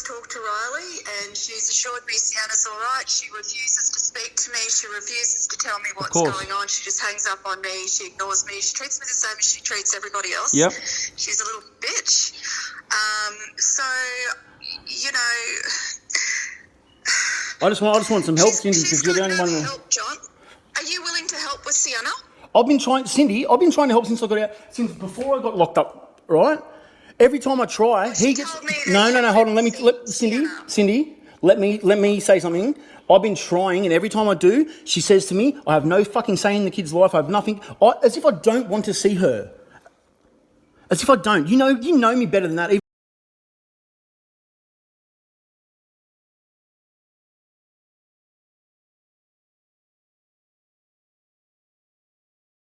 talked to Riley, and she's assured me Sienna's all right. She refuses to speak to me. She refuses to tell me what's going on. She just hangs up on me. She ignores me. She treats me the same as she treats everybody else. Yep. She's a little bitch. So, you know... I just want some help, Cindy, because you're the only one. Help, John. Are you willing to help with Sienna? I've been trying to help since I got out, since before I got locked up, right? Every time I try, he gets... No, hold on, Cindy, let me say something. I've been trying, and every time I do, she says to me, I have no fucking say in the kid's life, I have nothing, as if I don't want to see her. As if I don't. You know me better than that.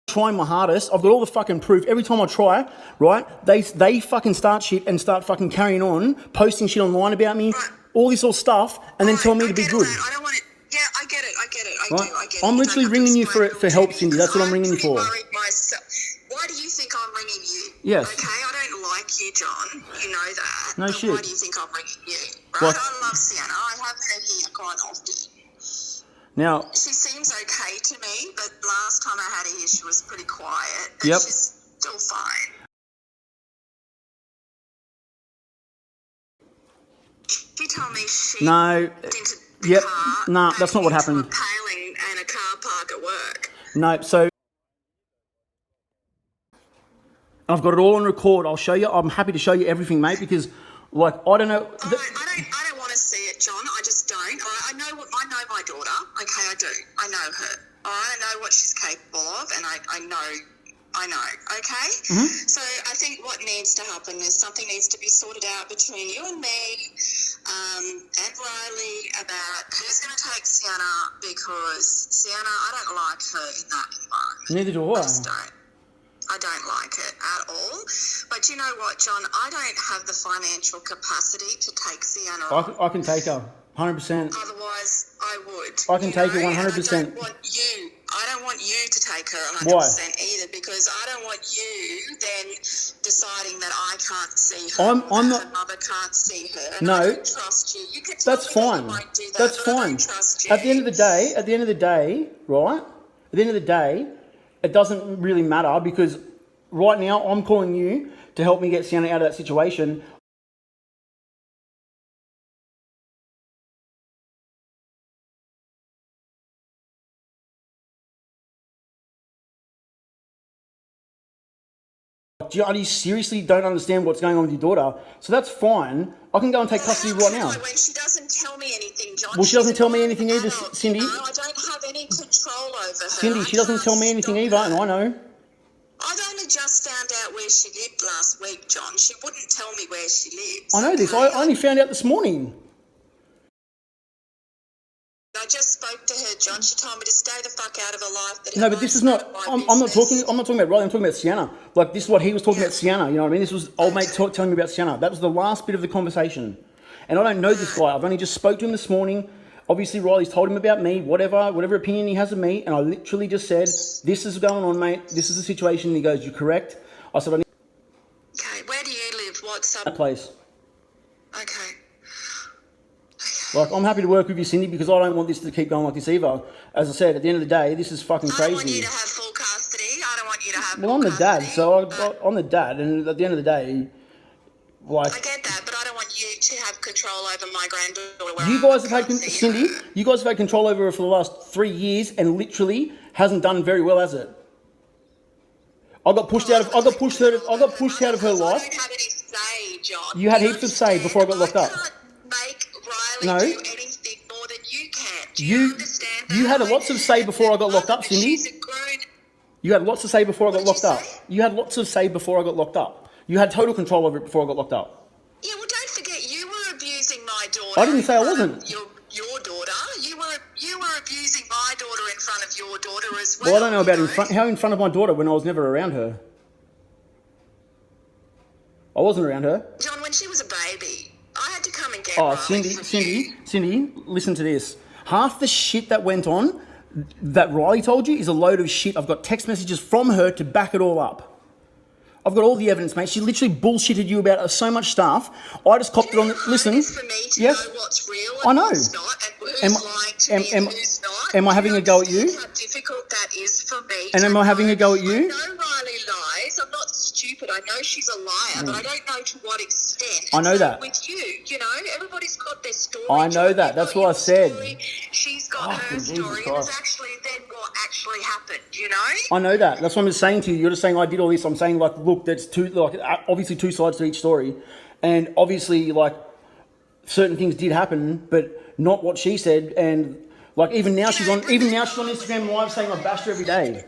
Trying my hardest. I've got all the fucking proof. Every time I try, right, they fucking start shit and start fucking carrying on, posting shit online about me, all this stuff, and then tell me to be good. I don't want it. Yeah, I get it. I get it. I'm literally ringing you for help, Cindy. That's what I'm ringing you for. Why do you think I'm ringing you? Yes. Okay, I don't like you, John. You know that. No shit. Why do you think I'm ringing you? Right? I love Sienna. I have her here quite often. Now, she seems okay to me, but last time I had her here, she was pretty quiet. But yep. She's still fine. She told me she dented the car. No, that's not what happened. A paling and a car park at work. No, so I've got it all on record. I'll show you. I'm happy to show you everything, mate, because, like, I don't know. I don't want to see it, John. I just don't. I know my daughter. Okay, I do. I know her. I know what she's capable of, and I know. Okay. Mm-hmm. So I think what needs to happen is something needs to be sorted out between you and me, and Riley about who's going to take Sienna, because Sienna, I don't like her in that environment. Neither do I. I just don't. I don't like it at all. But you know what, John? I don't have the financial capacity to take Sienna on. I can take her, 100%. Otherwise, I would. I can take her 100%. I don't want you to take her 100% either, because I don't want you then deciding that I can't see her. I'm not. Her mother can't see her. And no. I don't trust you. You can tell that's me fine. That you won't do that, that's but fine. I don't trust you. At the end of the day, right? At the end of the day, it doesn't really matter, because right now I'm calling you to help me get Sienna out of that situation. You seriously don't understand what's going on with your daughter, so that's fine. I can go and take custody right now. When she doesn't tell me anything, John. Well, she doesn't tell me anything either, Cindy. No, I don't have any control over her. Cindy, she doesn't tell me anything either, and I know. I've only just found out where she lived last week, John. She wouldn't tell me where she lives. I know this. I only found out this morning. I just spoke to her, John. She told me to stay the fuck out of her life. No, but this is not. I'm not talking about Riley. I'm talking about Sienna. Like, this is what he was talking about, Sienna. You know what I mean? This was old mate telling me about Sienna. That was the last bit of the conversation. And I don't know this guy. I've only just spoke to him this morning. Obviously, Riley's told him about me, whatever opinion he has of me, and I literally just said, "This is going on, mate. This is the situation." And he goes, "You're correct." I said, "Okay, where do you live? What's that place?" Okay. Like, I'm happy to work with you, Cindy, because I don't want this to keep going like this either. As I said, at the end of the day, this is fucking crazy. I don't want you to have full custody. I don't want you to have Well, I'm the dad, so I'm the dad, and at the end of the day, like... I get that, but I don't want you to have control over my granddaughter. You guys have had, Cindy, you guys have had control over her for the last 3 years, and literally hasn't done very well, has it? I got pushed out of her life. I don't have any say, John. You had heaps of say before I got locked up. I can't make Riley do anything more than you can. Do you understand that? You had lots of say before I got locked up, Cindy. You had lots to say before I got locked up. You had lots of say before I got locked up. You had total control over it before I got locked up. Yeah, well, don't forget, you were abusing my daughter. I didn't say I wasn't. Your daughter. You were abusing my daughter in front of your daughter as well. Well, I don't know about how in front of my daughter when I was never around her. I wasn't around her. John, when she was a baby, I had to come and get Riley. Cindy, listen to this. Half the shit that went on that Riley told you is a load of shit. I've got text messages from her to back it all up. I've got all the evidence, mate. She literally bullshitted you about so much stuff. I just copped it on. Listen, for me to yes, know what's real I and know. what's not, and who's lying to me and who's not. Am I having a go at you? How difficult that is for me. And am I having a go at you? I know Riley lies. I'm not stupid. I know she's a liar, but I don't know to what extent. I know that. With you know, everybody's got their story. I know that. That's what I said. She's got her story, and it's actually then what actually happened. You know. I know that. That's what I'm just saying to you. You're just saying I did all this. I'm saying like, look, that's obviously two sides to each story, and obviously like certain things did happen, but not what she said. And like even now she's on Instagram Live saying I bashed her every day.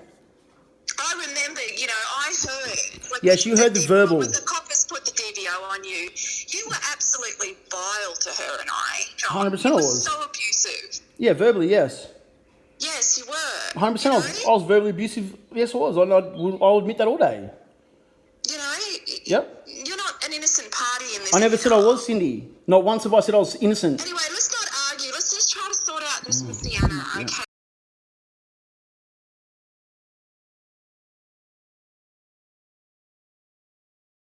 I remember, you know, I heard. Like, yes, you heard the verbal. The coppers put the DVO on you. You were absolutely vile to her and I. John. 100% I was. So abusive. Yeah, verbally, yes. Yes, you were. 100%. You know? I was verbally abusive. Yes, I was. I'll admit that all day. You know. Yep. You're not an innocent party in this. I never said I was, Cindy. Not once have I said I was innocent. Anyway, let's not argue. Let's just try to sort out this with Sienna, okay?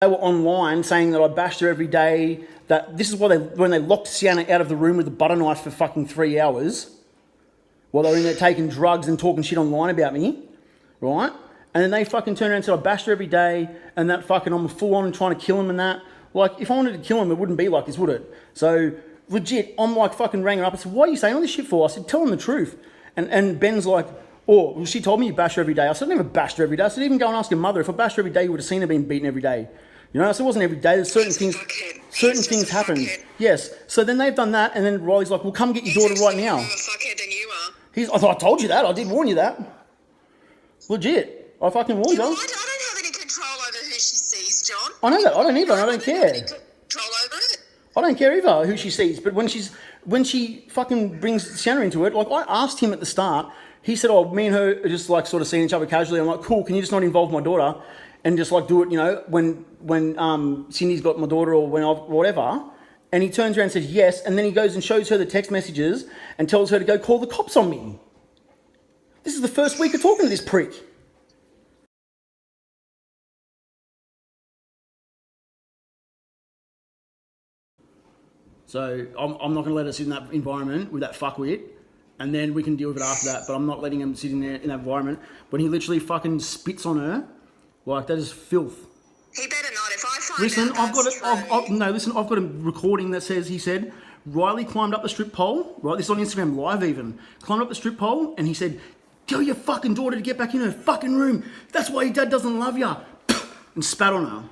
They were online saying that I bashed her every day. That this is why when they locked Sienna out of the room with a butter knife for fucking 3 hours, while they were in there taking drugs and talking shit online about me, right? And then they fucking turned around and said I bashed her every day, and that fucking I'm full on trying to kill him and that. Like if I wanted to kill him, it wouldn't be like this, would it? So legit, I'm like fucking rang her up. I said, "Why are you saying all this shit for?" I said, "Tell them the truth." And Ben's like, "Oh, well, she told me you bashed her every day." I said, "I never bashed her every day." I said, "Even go and ask your mother. If I bashed her every day, you would have seen her being beaten every day." You know, I said it wasn't every day. There's certain things happen. Yes. So then they've done that, and then Riley's like, "Well, come get your daughter right now." More of a fuckhead than you are. I told you that. I did warn you that. Legit. I fucking warned you. I don't have any control over who she sees, John. I know that. I don't either. I don't care. Have any control over it. I don't care either who she sees. But when she fucking brings Sienna into it, like I asked him at the start, he said, "Oh, me and her are just like sort of seeing each other casually." I'm like, "Cool. Can you just not involve my daughter and just like do it? You know, when Cindy's got my daughter or whatever." And he turns around and says yes, and then he goes and shows her the text messages and tells her to go call the cops on me. This is the first week of talking to this prick. So I'm not going to let her sit in that environment with that fuckwit, and then we can deal with it after that. But I'm not letting him sit in there in that environment when he literally fucking spits on her. Like that is filth. He better not. If I find Listen, out I've got a recording that says he said Riley climbed up the strip pole. Right, this is on Instagram Live even. Climbed up the strip pole and he said, "Tell your fucking daughter to get back in her fucking room. That's why your dad doesn't love you," and spat on her.